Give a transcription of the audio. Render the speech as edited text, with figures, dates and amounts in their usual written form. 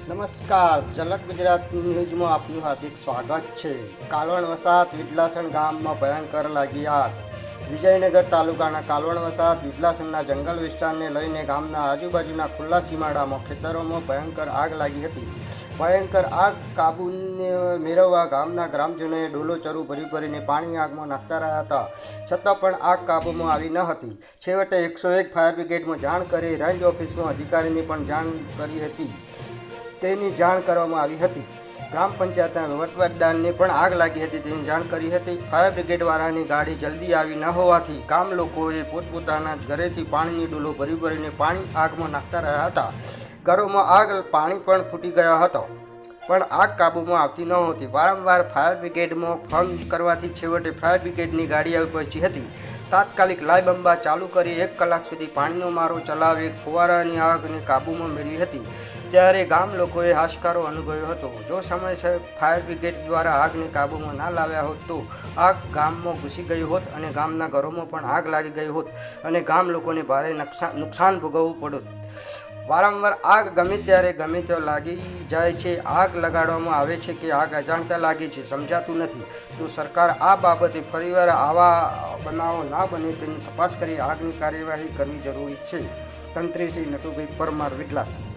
નમસ્કાર, ઝલક ગુજરાત ન્યૂઝમાં આપનું હાર્દિક સ્વાગત છે। કાલવણ વસાહત વિડલાસણ ગામમાં ભયંકર લાગી આગ। વિજયનગર તાલુકાના કાલવણ વસાહત વિડલાસણના જંગલ વિસ્તારને લઈને ગામના આજુબાજુના ખુલ્લા સીમાડામાં ખેતરોમાં ભયંકર આગ લાગી હતી। ભયંકર આગ કાબૂને મેળવવા ગામના ગ્રામજનોએ ડોલો ચરુ ભરી ભરીને પાણી આગમાં નાખતા રહ્યા હતા, છતાં પણ આગ કાબૂમાં આવી ન હતી। છેવટે 101 ફાયર બ્રિગેડમાં જાણ કરી રેન્જ ઓફિસના અધિકારીને પણ જાણ કરી હતી। તેની જાણ કરવામાં આવી હતી। ગ્રામ પંચાયતના વહીવટદારને પણ આગ લાગી હતી તેની જાણ કરી હતી। ફાયર બ્રિગેડવાળાની ગાડી જલ્દી આવી ન હોવાથી ગામ લોકોએ પોતપોતાના ઘરેથી પાણીની ડોલો ભરી ભરીને પાણી આગમાં નાખતા રહ્યા હતા। ઘરોમાં આગ પાણી પણ ફૂટી ગયો હતો, પણ આગ કાબૂમાં આવતી નહોતી। વારંવાર ફાયર બ્રિગેડમાં ફોન કરવાથી છેવટે ફાયર બ્રિગેડની ગાડી આવી પહોંચી હતી। તાત્કાલિક લાઈ બંબા ચાલુ કરી 1 કલાક સુધી પાણીનો મારો ચલાવી ફુવારાની આગને કાબૂમાં મેળવી હતી। ત્યારે ગામ લોકોએ હાશકારો અનુભવ્યો હતો। જો સમયસર ફાયર બ્રિગેડ દ્વારા આગને કાબૂમાં ના લાવ્યા હોત તો આગ ગામમાં ઘૂસી ગઈ હોત અને ગામના ઘરોમાં પણ આગ લાગી ગઈ હોત અને ગામ લોકોને ભારે નુકસાન ભોગવવું પડત। વારંવાર આગ ગમે ત્યારે ગમે ત્યાં લાગી જાય છે। આગ લગાડવામાં આવે છે કે આગ અજાણતા લાગે છે સમજાતું નથી। તો સરકાર આ બાબતે ફરીવાર આવા બનાવો ના બને તેની તપાસ કરી આગની કાર્યવાહી કરવી જરૂરી છે। તંત્રી શ્રી નટુભાઈ પરમાર, વિડલાસણ।